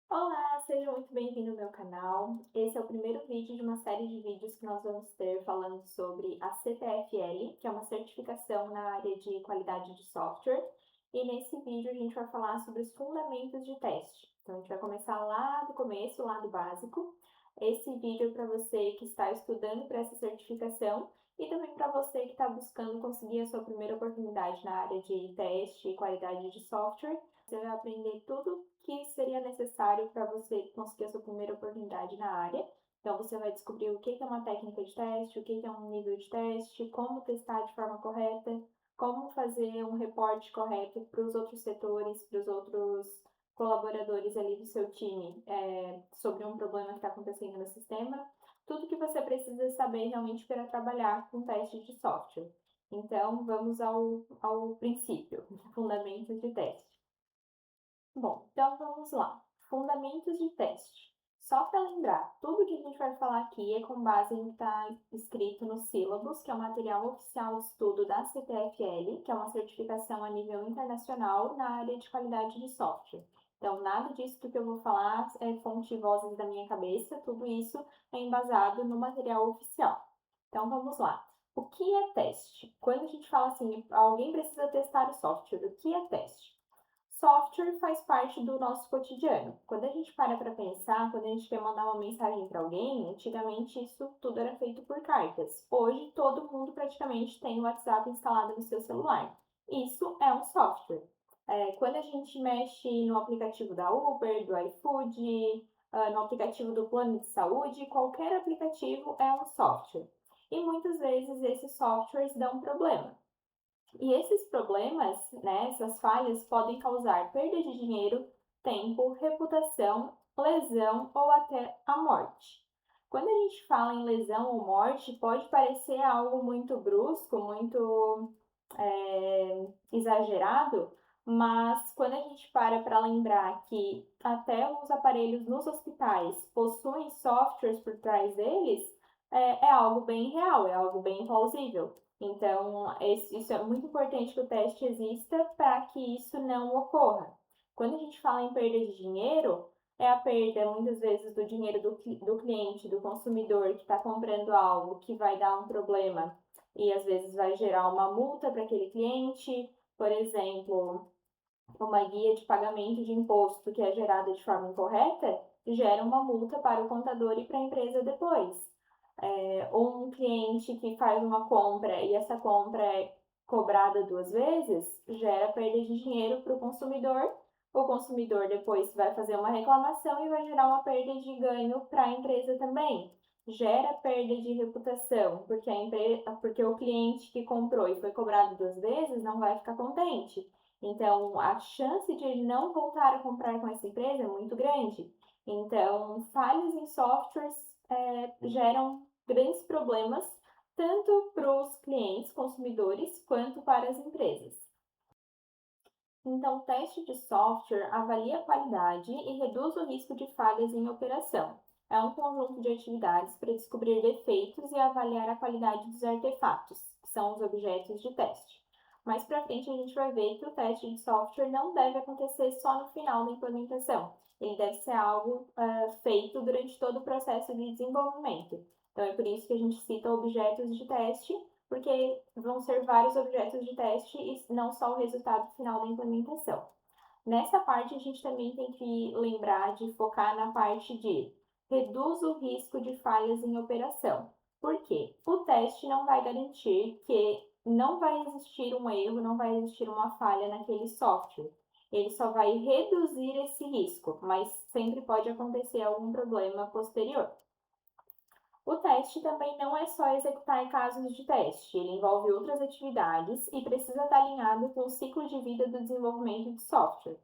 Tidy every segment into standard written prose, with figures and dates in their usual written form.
Olá, seja muito bem-vindo ao meu canal. Esse é o primeiro vídeo de uma série de vídeos que nós vamos ter falando sobre a CTFL, que é uma certificação na área de qualidade de software. E nesse vídeo a gente vai falar sobre os fundamentos de teste. Então a gente vai começar lá do começo, lá do básico. Esse vídeo é para você que está estudando para essa certificação e também para você que está buscando conseguir a sua primeira oportunidade na área de teste e qualidade de software. Você vai aprender tudo que seria necessário para você conseguir a sua primeira oportunidade na área. Então, você vai descobrir o que é uma técnica de teste, o que é um nível de teste, como testar de forma correta, como fazer um reporte correto para os outros setores, para os outros colaboradores ali do seu time, sobre um problema que está acontecendo no sistema. Tudo que você precisa saber realmente para trabalhar com teste de software. Então, vamos ao princípio, fundamentos de teste. Bom, então vamos lá. Fundamentos de teste. Só para lembrar, tudo que a gente vai falar aqui é com base em que está escrito no Syllabus, que é o material oficial de estudo da CTFL, que é uma certificação a nível internacional na área de qualidade de software. Então, nada disso que eu vou falar é fonte e vozes da minha cabeça, tudo isso é embasado no material oficial. Então, vamos lá. O que é teste? Quando a gente fala assim, alguém precisa testar o software, o que é teste? Software faz parte do nosso cotidiano. Quando a gente para pensar, quando a gente quer mandar uma mensagem para alguém, antigamente isso tudo era feito por cartas. Hoje todo mundo praticamente tem o WhatsApp instalado no seu celular. Isso é um software. Quando a gente mexe no aplicativo da Uber, do iFood, no aplicativo do plano de saúde, qualquer aplicativo é um software. E muitas vezes esses softwares dão problema. E esses problemas, né, essas falhas podem causar perda de dinheiro, tempo, reputação, lesão ou até a morte. Quando a gente fala em lesão ou morte, pode parecer algo muito brusco, muito exagerado, mas quando a gente para lembrar que até os aparelhos nos hospitais possuem softwares por trás deles, é algo bem real, é algo bem plausível. Então, isso é muito importante que o teste exista para que isso não ocorra. Quando a gente fala em perda de dinheiro, é a perda muitas vezes do dinheiro do cliente, do consumidor que está comprando algo que vai dar um problema e às vezes vai gerar uma multa para aquele cliente, por exemplo, uma guia de pagamento de imposto que é gerada de forma incorreta, gera uma multa para o contador e para a empresa depois. Ou um cliente que faz uma compra e essa compra é cobrada duas vezes, gera perda de dinheiro para o consumidor. O consumidor depois vai fazer uma reclamação e vai gerar uma perda de ganho para a empresa também. Gera perda de reputação, porque o cliente que comprou e foi cobrado duas vezes não vai ficar contente. Então, a chance de ele não voltar a comprar com essa empresa é muito grande. Então, falhas em softwares geram grandes problemas tanto para os clientes, consumidores, quanto para as empresas. Então, o teste de software avalia a qualidade e reduz o risco de falhas em operação. É um conjunto de atividades para descobrir defeitos e avaliar a qualidade dos artefatos, que são os objetos de teste. Mais para frente, a gente vai ver que o teste de software não deve acontecer só no final da implementação. Ele deve ser algo feito durante todo o processo de desenvolvimento. Então, é por isso que a gente cita objetos de teste, porque vão ser vários objetos de teste e não só o resultado final da implementação. Nessa parte, a gente também tem que lembrar de focar na parte de reduz o risco de falhas em operação. Por quê? O teste não vai garantir que não vai existir um erro, não vai existir uma falha naquele software. Ele só vai reduzir esse risco, mas sempre pode acontecer algum problema posterior. O teste também não é só executar casos de teste, ele envolve outras atividades e precisa estar alinhado com o ciclo de vida do desenvolvimento de software.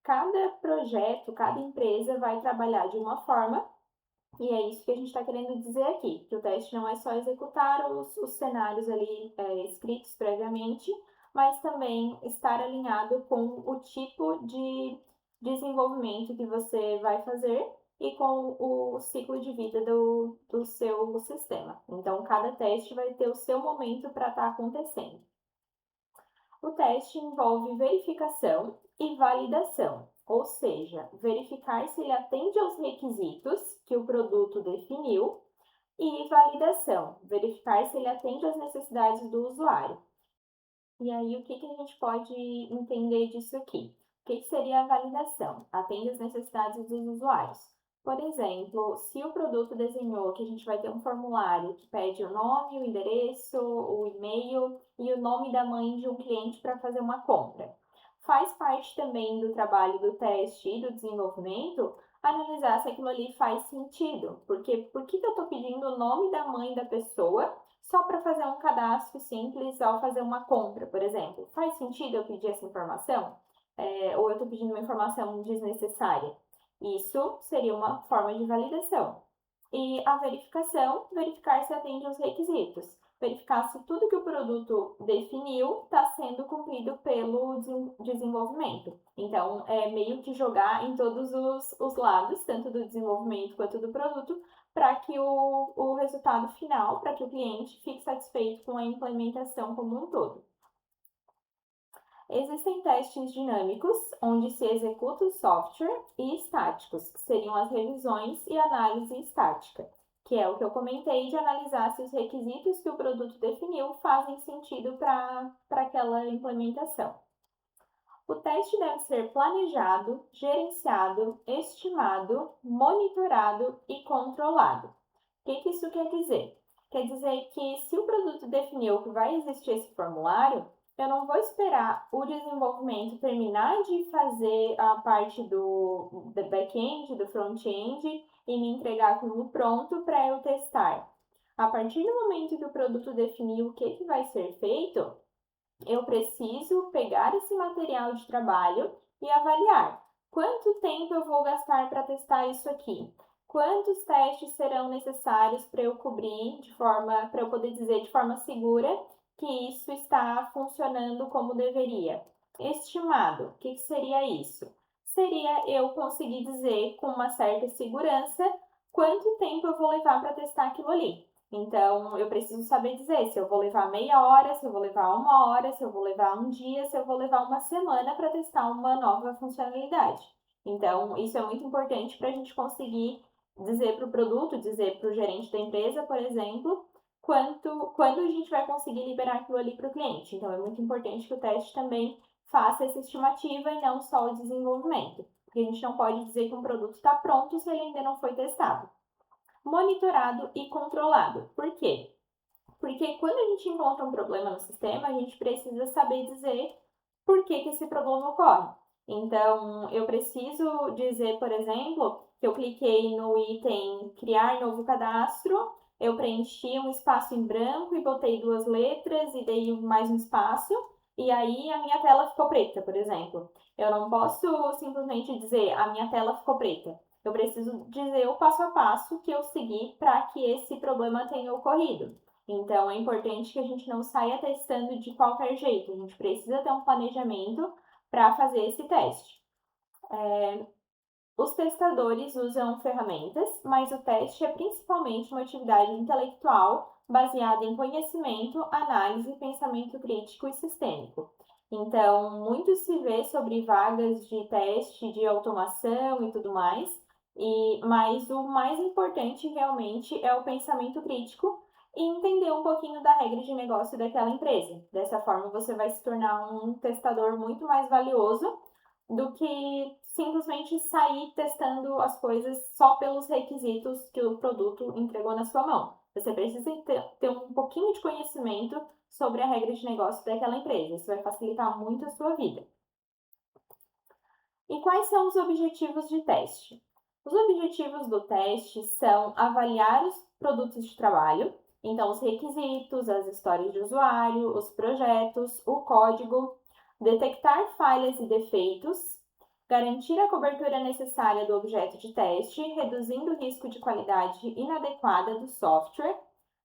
Cada projeto, cada empresa vai trabalhar de uma forma, e é isso que a gente está querendo dizer aqui, que o teste não é só executar os cenários ali escritos previamente, mas também estar alinhado com o tipo de desenvolvimento que você vai fazer e com o ciclo de vida do seu sistema. Então, cada teste vai ter o seu momento para estar acontecendo. O teste envolve verificação e validação. ou seja, verificar se ele atende aos requisitos que o produto definiu, e validação, verificar se ele atende às necessidades do usuário. E aí, o que a gente pode entender disso aqui? O que seria a validação? Atende às necessidades dos usuários. Por exemplo, se o produto desenhou que a gente vai ter um formulário que pede o nome, o endereço, o e-mail e o nome da mãe de um cliente para fazer uma compra. Faz parte também do trabalho do teste e do desenvolvimento analisar se aquilo ali faz sentido. Porque por que eu estou pedindo o nome da mãe da pessoa só para fazer um cadastro simples ao fazer uma compra, por exemplo? Faz sentido eu pedir essa informação? Ou eu estou pedindo uma informação desnecessária? Isso seria uma forma de validação. E a verificação, verificar se atende aos requisitos. Verificar se tudo que o produto definiu está sendo cumprido pelo desenvolvimento. Então, é meio que jogar em todos os lados, tanto do desenvolvimento quanto do produto, para que o resultado final, para que o cliente fique satisfeito com a implementação como um todo. Existem testes dinâmicos, onde se executa o software, e estáticos, que seriam as revisões e análise estática, que é o que eu comentei de analisar se os requisitos que o produto definiu fazem sentido para aquela implementação. O teste deve ser planejado, gerenciado, estimado, monitorado e controlado. O que isso quer dizer? Quer dizer que se o produto definiu que vai existir esse formulário, eu não vou esperar o desenvolvimento terminar de fazer a parte do back-end, do front-end e me entregar como pronto para eu testar. A partir do momento que o produto definiu o que vai ser feito, eu preciso pegar esse material de trabalho e avaliar quanto tempo eu vou gastar para testar isso aqui. Quantos testes serão necessários para eu cobrir para eu poder dizer de forma segura que isso está funcionando como deveria? Estimado, o que seria isso? Seria eu conseguir dizer com uma certa segurança quanto tempo eu vou levar para testar aquilo ali. Então, eu preciso saber dizer se eu vou levar meia hora, se eu vou levar uma hora, se eu vou levar um dia, se eu vou levar uma semana para testar uma nova funcionalidade. Então, isso é muito importante para a gente conseguir dizer para o produto, dizer para o gerente da empresa, por exemplo, quando a gente vai conseguir liberar aquilo ali para o cliente. Então, é muito importante que o teste também faça essa estimativa e não só o desenvolvimento. Porque a gente não pode dizer que um produto está pronto se ele ainda não foi testado. Monitorado e controlado. Por quê? Porque quando a gente encontra um problema no sistema, a gente precisa saber dizer por que esse problema ocorre. Então, eu preciso dizer, por exemplo, que eu cliquei no item criar novo cadastro, eu preenchi um espaço em branco e botei 2 letras e dei mais um espaço, e aí a minha tela ficou preta, por exemplo. Eu não posso simplesmente dizer a minha tela ficou preta. Eu preciso dizer o passo a passo que eu segui para que esse problema tenha ocorrido. Então, é importante que a gente não saia testando de qualquer jeito. A gente precisa ter um planejamento para fazer esse teste. Os testadores usam ferramentas, mas o teste é principalmente uma atividade intelectual baseada em conhecimento, análise, pensamento crítico e sistêmico. Então, muito se vê sobre vagas de teste, de automação e tudo mais, mas o mais importante realmente é o pensamento crítico e entender um pouquinho da regra de negócio daquela empresa. Dessa forma, você vai se tornar um testador muito mais valioso do que simplesmente sair testando as coisas só pelos requisitos que o produto entregou na sua mão. Você precisa ter um pouquinho de conhecimento sobre a regra de negócio daquela empresa. Isso vai facilitar muito a sua vida. E quais são os objetivos de teste? Os objetivos do teste são avaliar os produtos de trabalho, então os requisitos, as histórias de usuário, os projetos, o código, detectar falhas e defeitos, garantir a cobertura necessária do objeto de teste, reduzindo o risco de qualidade inadequada do software,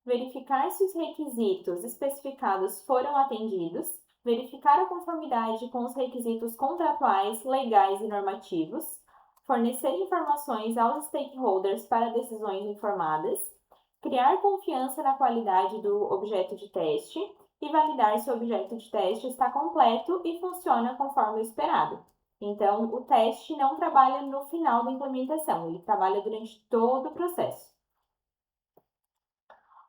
verificar se os requisitos especificados foram atendidos, verificar a conformidade com os requisitos contratuais, legais e normativos, fornecer informações aos stakeholders para decisões informadas, criar confiança na qualidade do objeto de teste e validar se o objeto de teste está completo e funciona conforme o esperado. Então, o teste não trabalha no final da implementação, ele trabalha durante todo o processo.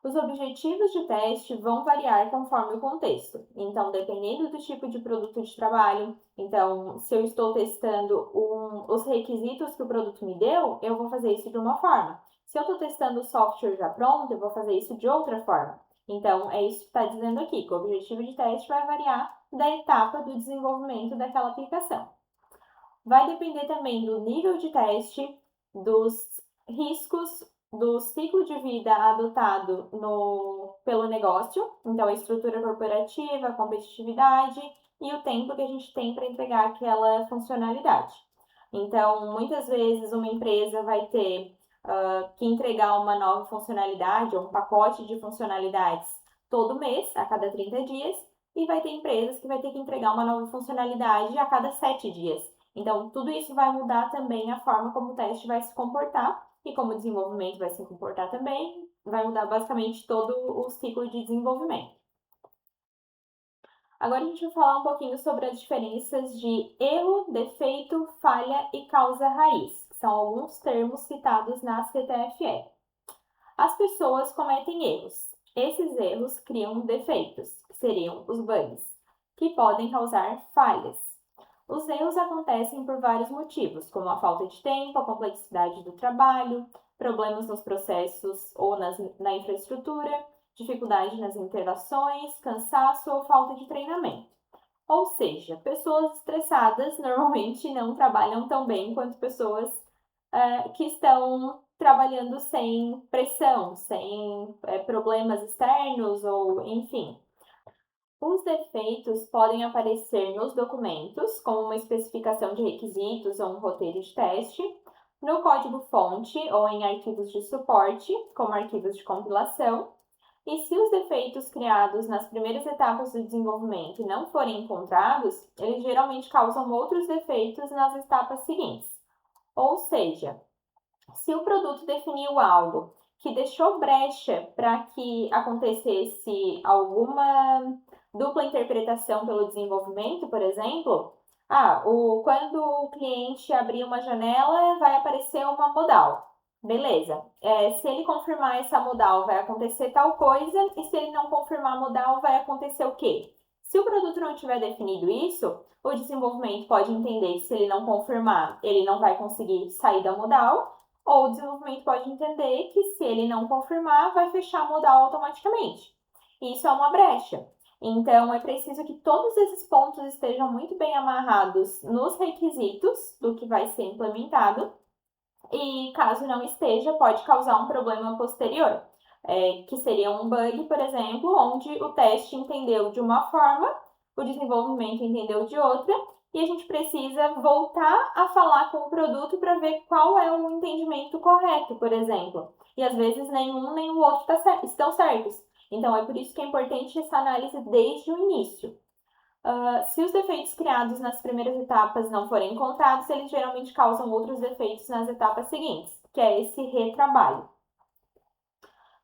Os objetivos de teste vão variar conforme o contexto. Então, dependendo do tipo de produto de trabalho, então, se eu estou testando os requisitos que o produto me deu, eu vou fazer isso de uma forma. Se eu estou testando o software já pronto, eu vou fazer isso de outra forma. Então, é isso que está dizendo aqui, que o objetivo de teste vai variar da etapa do desenvolvimento daquela aplicação. Vai depender também do nível de teste, dos riscos, do ciclo de vida adotado pelo negócio, então a estrutura corporativa, a competitividade e o tempo que a gente tem para entregar aquela funcionalidade. Então, muitas vezes uma empresa vai ter que entregar uma nova funcionalidade ou um pacote de funcionalidades todo mês, a cada 30 dias, e vai ter empresas que vai ter que entregar uma nova funcionalidade a cada 7 dias. Então, tudo isso vai mudar também a forma como o teste vai se comportar e como o desenvolvimento vai se comportar também, vai mudar basicamente todo o ciclo de desenvolvimento. Agora a gente vai falar um pouquinho sobre as diferenças de erro, defeito, falha e causa raiz, que são alguns termos citados na CTFE. As pessoas cometem erros. Esses erros criam defeitos, que seriam os bugs, que podem causar falhas. Os erros acontecem por vários motivos, como a falta de tempo, a complexidade do trabalho, problemas nos processos ou na infraestrutura, dificuldade nas interações, cansaço ou falta de treinamento. Ou seja, pessoas estressadas normalmente não trabalham tão bem quanto pessoas que estão trabalhando sem pressão, sem problemas externos ou enfim. Os defeitos podem aparecer nos documentos, como uma especificação de requisitos ou um roteiro de teste, no código-fonte ou em arquivos de suporte, como arquivos de compilação. E se os defeitos criados nas primeiras etapas do desenvolvimento não forem encontrados, eles geralmente causam outros defeitos nas etapas seguintes. Ou seja, se o produto definiu algo que deixou brecha para que acontecesse alguma dupla interpretação pelo desenvolvimento, por exemplo, quando o cliente abrir uma janela, vai aparecer uma modal. Beleza. Se ele confirmar essa modal, vai acontecer tal coisa, e se ele não confirmar a modal, vai acontecer o quê? Se o produto não tiver definido isso, o desenvolvimento pode entender que se ele não confirmar, ele não vai conseguir sair da modal, ou o desenvolvimento pode entender que se ele não confirmar, vai fechar a modal automaticamente. Isso é uma brecha. Então, é preciso que todos esses pontos estejam muito bem amarrados nos requisitos do que vai ser implementado, e caso não esteja, pode causar um problema posterior, que seria um bug, por exemplo, onde o teste entendeu de uma forma, o desenvolvimento entendeu de outra, e a gente precisa voltar a falar com o produto para ver qual é o entendimento correto, por exemplo. E às vezes nenhum nem o outro estão certos. Então é por isso que é importante essa análise desde o início. Se os defeitos criados nas primeiras etapas não forem encontrados, eles geralmente causam outros defeitos nas etapas seguintes, que é esse retrabalho.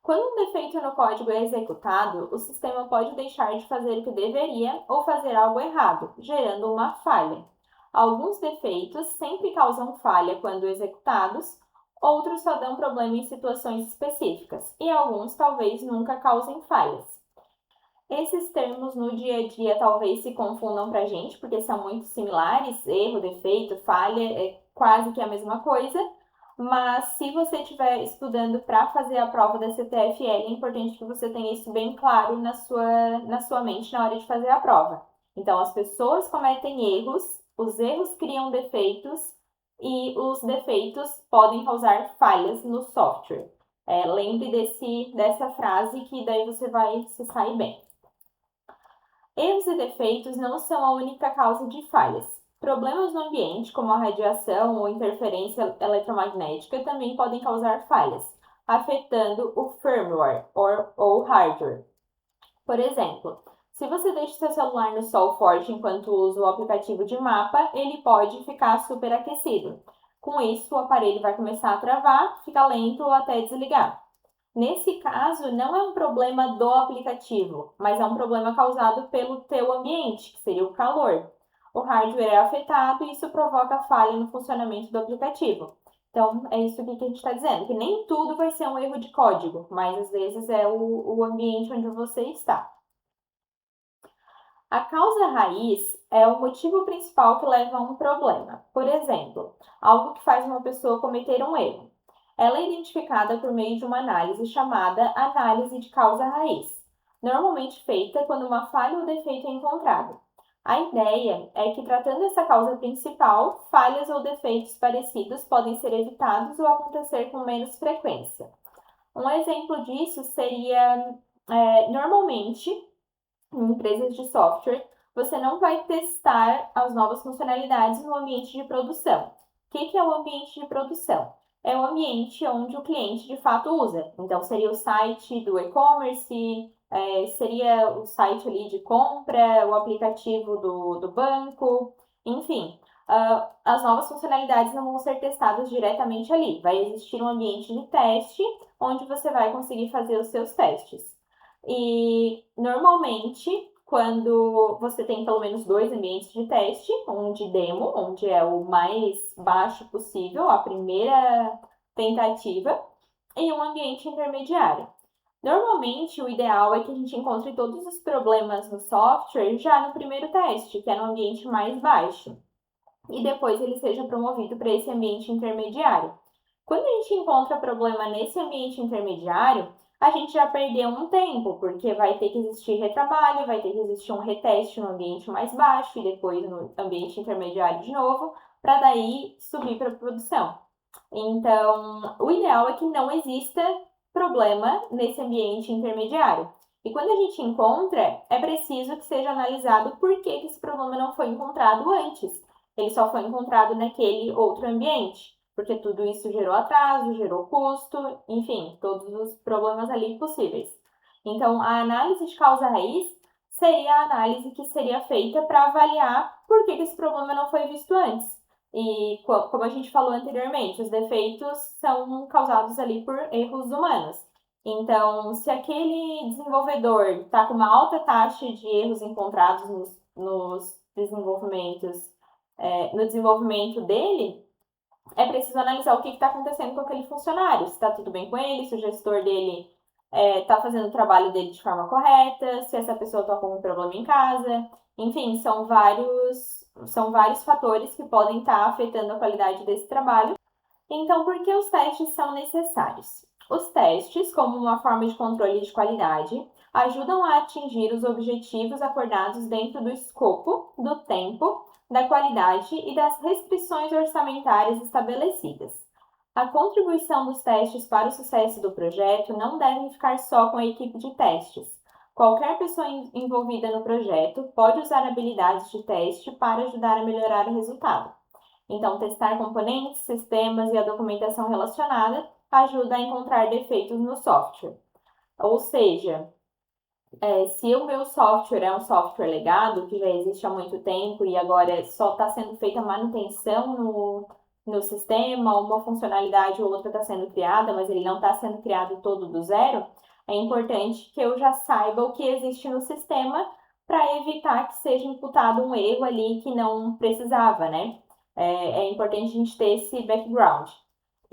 Quando um defeito no código é executado, o sistema pode deixar de fazer o que deveria ou fazer algo errado, gerando uma falha. Alguns defeitos sempre causam falha quando executados, outros só dão problema em situações específicas, e alguns talvez nunca causem falhas. Esses termos no dia a dia talvez se confundam para a gente, porque são muito similares, erro, defeito, falha, é quase que a mesma coisa, mas se você estiver estudando para fazer a prova da CTFL, é importante que você tenha isso bem claro na sua mente na hora de fazer a prova. Então, as pessoas cometem erros, os erros criam defeitos e os defeitos podem causar falhas no software. Lembre dessa frase que daí você vai se sair bem. Erros e defeitos não são a única causa de falhas. Problemas no ambiente, como a radiação ou interferência eletromagnética, também podem causar falhas, afetando o firmware ou hardware. Por exemplo, se você deixa seu celular no sol forte enquanto usa o aplicativo de mapa, ele pode ficar superaquecido. Com isso, o aparelho vai começar a travar, ficar lento ou até desligar. Nesse caso, não é um problema do aplicativo, mas é um problema causado pelo teu ambiente, que seria o calor. o hardware é afetado e isso provoca falha no funcionamento do aplicativo. Então, é isso aqui que a gente está dizendo, que nem tudo vai ser um erro de código, mas às vezes é o ambiente onde você está. A causa raiz é o motivo principal que leva a um problema. Por exemplo, algo que faz uma pessoa cometer um erro. Ela é identificada por meio de uma análise chamada análise de causa raiz, normalmente feita quando uma falha ou defeito é encontrado. A ideia é que, tratando essa causa principal, falhas ou defeitos parecidos podem ser evitados ou acontecer com menos frequência. Um exemplo disso seria, normalmente, em empresas de software, você não vai testar as novas funcionalidades no ambiente de produção. O que é o ambiente de produção? É o ambiente onde o cliente de fato usa. Então, seria o site do e-commerce, seria o site ali de compra, o aplicativo do banco, enfim. As novas funcionalidades não vão ser testadas diretamente ali. Vai existir um ambiente de teste onde você vai conseguir fazer os seus testes. E normalmente, quando você tem pelo menos dois ambientes de teste, um de demo, onde é o mais baixo possível, a primeira tentativa, e um ambiente intermediário. Normalmente, o ideal é que a gente encontre todos os problemas no software já no primeiro teste, que é no ambiente mais baixo, e depois ele seja promovido para esse ambiente intermediário. Quando a gente encontra problema nesse ambiente intermediário, a gente já perdeu um tempo, porque vai ter que existir retrabalho, vai ter que existir um reteste no ambiente mais baixo e depois no ambiente intermediário de novo, para daí subir para a produção. Então, o ideal é que não exista problema nesse ambiente intermediário. E quando a gente encontra, é preciso que seja analisado por que esse problema não foi encontrado antes. Ele só foi encontrado naquele outro ambiente, porque tudo isso gerou atraso, gerou custo, enfim, todos os problemas ali possíveis. Então, a análise de causa raiz seria a análise que seria feita para avaliar por que esse problema não foi visto antes. E como a gente falou anteriormente, os defeitos são causados ali por erros humanos. Então, se aquele desenvolvedor está com uma alta taxa de erros encontrados nos desenvolvimentos, no desenvolvimento dele, é preciso analisar o que está acontecendo com aquele funcionário, se está tudo bem com ele, se o gestor dele está fazendo o trabalho dele de forma correta, se essa pessoa está com algum problema em casa. Enfim, são vários fatores que podem estar afetando a qualidade desse trabalho. Então, por que os testes são necessários? Os testes, como uma forma de controle de qualidade, ajudam a atingir os objetivos acordados dentro do escopo, do tempo, da qualidade e das restrições orçamentárias estabelecidas. A contribuição dos testes para o sucesso do projeto não deve ficar só com a equipe de testes. Qualquer pessoa envolvida no projeto pode usar habilidades de teste para ajudar a melhorar o resultado. Então, testar componentes, sistemas e a documentação relacionada ajuda a encontrar defeitos no software. Ou seja, se o meu software é um software legado, que já existe há muito tempo e agora só está sendo feita manutenção no sistema, uma funcionalidade ou outra está sendo criada, mas ele não está sendo criado todo do zero, é importante que eu já saiba o que existe no sistema para evitar que seja imputado um erro ali que não precisava, né? É importante a gente ter esse background.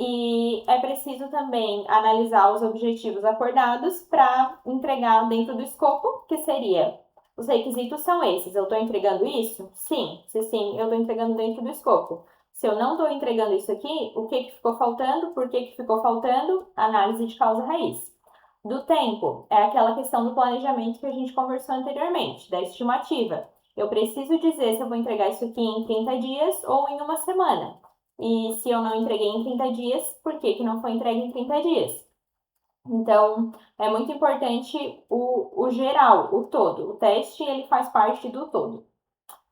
E é preciso também analisar os objetivos acordados para entregar dentro do escopo, que seria: os requisitos são esses, eu estou entregando isso? Sim, se sim, eu estou entregando dentro do escopo. Se eu não estou entregando isso aqui, o que ficou faltando? Por que ficou faltando? Análise de causa raiz. Do tempo, é aquela questão do planejamento que a gente conversou anteriormente, da estimativa. Eu preciso dizer se eu vou entregar isso aqui em 30 dias ou em uma semana. E se eu não entreguei em 30 dias, por que não foi entregue em 30 dias? Então, é muito importante o geral, o todo. O teste, ele faz parte do todo.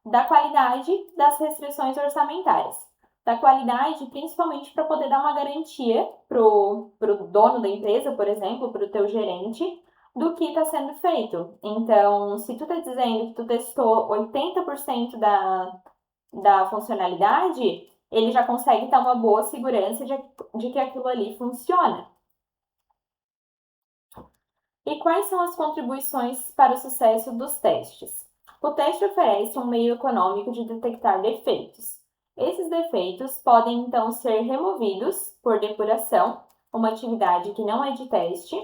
Da qualidade, das restrições orçamentárias. Da qualidade, principalmente para poder dar uma garantia pro dono da empresa, por exemplo, para o teu gerente, do que está sendo feito. Então, se tu está dizendo que tu testou 80% da funcionalidade, ele já consegue ter uma boa segurança de que aquilo ali funciona. E quais são as contribuições para o sucesso dos testes? O teste oferece um meio econômico de detectar defeitos. Esses defeitos podem então ser removidos por depuração, uma atividade que não é de teste,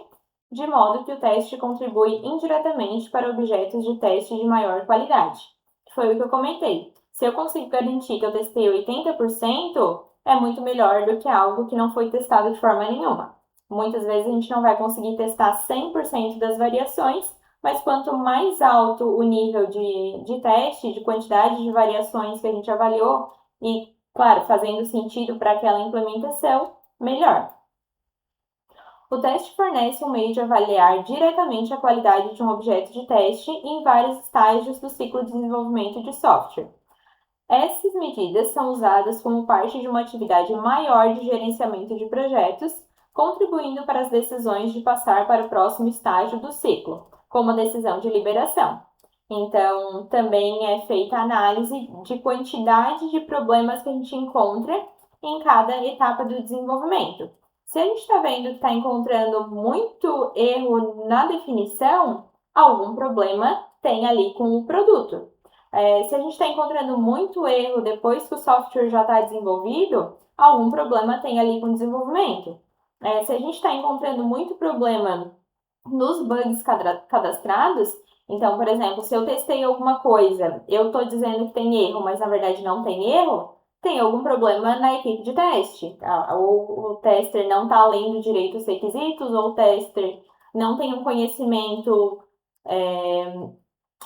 de modo que o teste contribui indiretamente para objetos de teste de maior qualidade. Foi o que eu comentei. Se eu consigo garantir que eu testei 80%, é muito melhor do que algo que não foi testado de forma nenhuma. Muitas vezes a gente não vai conseguir testar 100% das variações, mas quanto mais alto o nível de teste, de quantidade de variações que a gente avaliou, e, claro, fazendo sentido para aquela implementação, melhor. O teste fornece um meio de avaliar diretamente a qualidade de um objeto de teste em vários estágios do ciclo de desenvolvimento de software. Essas medidas são usadas como parte de uma atividade maior de gerenciamento de projetos, contribuindo para as decisões de passar para o próximo estágio do ciclo, como a decisão de liberação. Então, também é feita a análise de quantidade de problemas que a gente encontra em cada etapa do desenvolvimento. Se a gente está vendo que está encontrando muito erro na definição, algum problema tem ali com o produto. Se a gente está encontrando muito erro depois que o software já está desenvolvido, algum problema tem ali com o desenvolvimento. Se a gente está encontrando muito problema nos bugs cadastrados, então, por exemplo, se eu testei alguma coisa, eu estou dizendo que tem erro, mas na verdade não tem erro, tem algum problema na equipe de teste. Ou o tester não está lendo direito os requisitos, ou o tester não tem um conhecimento,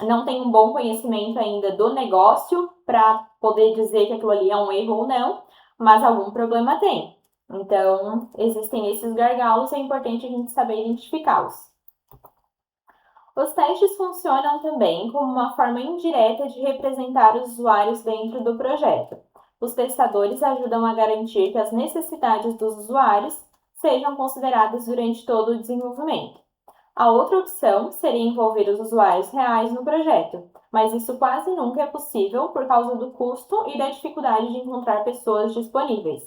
não tem um bom conhecimento ainda do negócio para poder dizer que aquilo ali é um erro ou não, mas algum problema tem. Então, existem esses gargalos, é importante a gente saber identificá-los. Os testes funcionam também como uma forma indireta de representar os usuários dentro do projeto. Os testadores ajudam a garantir que as necessidades dos usuários sejam consideradas durante todo o desenvolvimento. A outra opção seria envolver os usuários reais no projeto, mas isso quase nunca é possível por causa do custo e da dificuldade de encontrar pessoas disponíveis.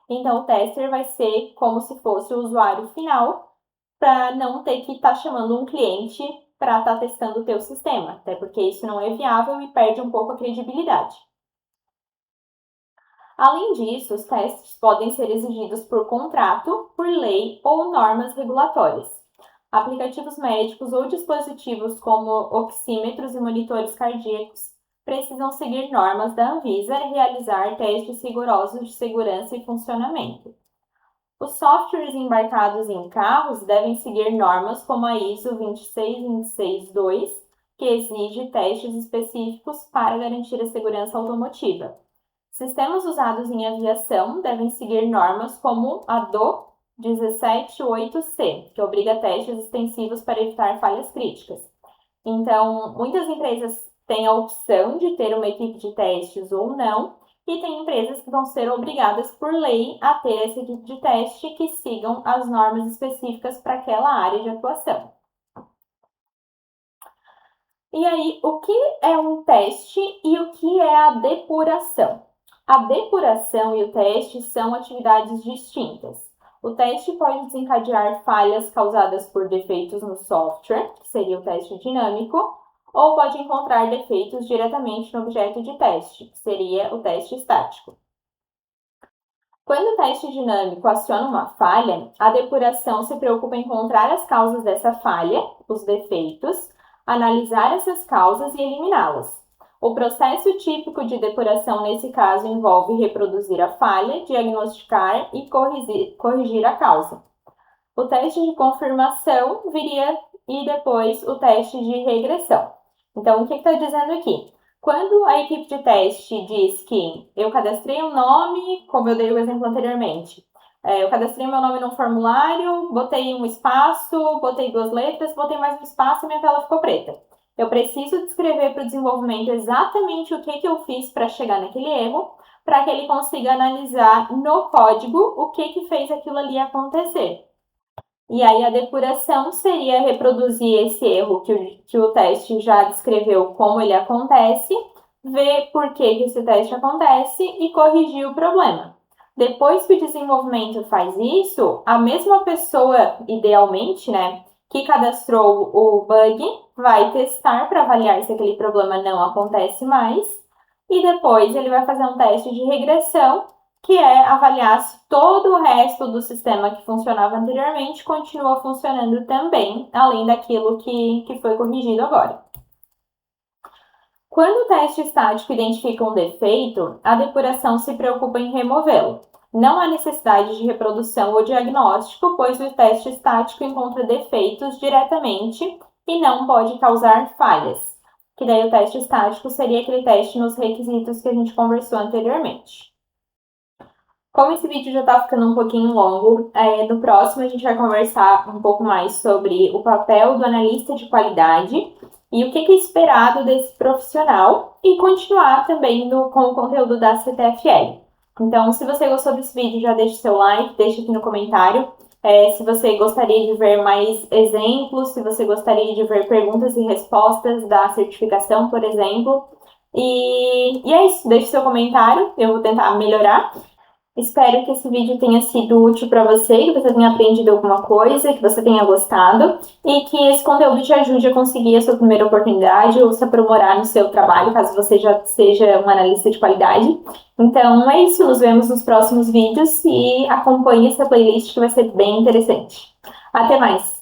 Então, o tester vai ser como se fosse o usuário final, para não ter que estar chamando um cliente para estar testando o teu sistema, até porque isso não é viável e perde um pouco a credibilidade. Além disso, os testes podem ser exigidos por contrato, por lei ou normas regulatórias. Aplicativos médicos ou dispositivos como oxímetros e monitores cardíacos precisam seguir normas da Anvisa e realizar testes rigorosos de segurança e funcionamento. Os softwares embarcados em carros devem seguir normas como a ISO 26262, que exige testes específicos para garantir a segurança automotiva. Sistemas usados em aviação devem seguir normas como a DO 178C, que obriga testes extensivos para evitar falhas críticas. Então, muitas empresas têm a opção de ter uma equipe de testes ou não, e tem empresas que vão ser obrigadas por lei a ter essa equipe de teste que sigam as normas específicas para aquela área de atuação. E aí, o que é um teste e o que é a depuração? A depuração e o teste são atividades distintas. O teste pode desencadear falhas causadas por defeitos no software, que seria o teste dinâmico, ou pode encontrar defeitos diretamente no objeto de teste, que seria o teste estático. Quando o teste dinâmico aciona uma falha, a depuração se preocupa em encontrar as causas dessa falha, os defeitos, analisar essas causas e eliminá-las. O processo típico de depuração nesse caso envolve reproduzir a falha, diagnosticar e corrigir a causa. O teste de confirmação viria e depois o teste de regressão. Então, o que está dizendo aqui? Quando a equipe de teste diz que eu cadastrei um nome, como eu dei o exemplo anteriormente, eu cadastrei meu nome no formulário, botei um espaço, botei 2 letras, botei mais um espaço e minha tela ficou preta. Eu preciso descrever para o desenvolvimento exatamente o que eu fiz para chegar naquele erro, para que ele consiga analisar no código o que fez aquilo ali acontecer. E aí a depuração seria reproduzir esse erro que o teste já descreveu como ele acontece, ver por que esse teste acontece e corrigir o problema. Depois que o desenvolvimento faz isso, a mesma pessoa, idealmente, que cadastrou o bug vai testar para avaliar se aquele problema não acontece mais, e depois ele vai fazer um teste de regressão, que é avaliar se todo o resto do sistema que funcionava anteriormente continua funcionando também, além daquilo que foi corrigido agora. Quando o teste estático identifica um defeito, a depuração se preocupa em removê-lo. Não há necessidade de reprodução ou diagnóstico, pois o teste estático encontra defeitos diretamente e não pode causar falhas. Que daí o teste estático seria aquele teste nos requisitos que a gente conversou anteriormente. Como esse vídeo já está ficando um pouquinho longo, no próximo a gente vai conversar um pouco mais sobre o papel do analista de qualidade e o que é esperado desse profissional e continuar também com o conteúdo da CTFL. Então, se você gostou desse vídeo, já deixe seu like, deixe aqui no comentário. Se você gostaria de ver mais exemplos, se você gostaria de ver perguntas e respostas da certificação, por exemplo. E é isso, deixe seu comentário, eu vou tentar melhorar. Espero que esse vídeo tenha sido útil para você, que você tenha aprendido alguma coisa, que você tenha gostado e que esse conteúdo te ajude a conseguir a sua primeira oportunidade ou se aprimorar no seu trabalho, caso você já seja um analista de qualidade. Então é isso, nos vemos nos próximos vídeos e acompanhe essa playlist que vai ser bem interessante. Até mais!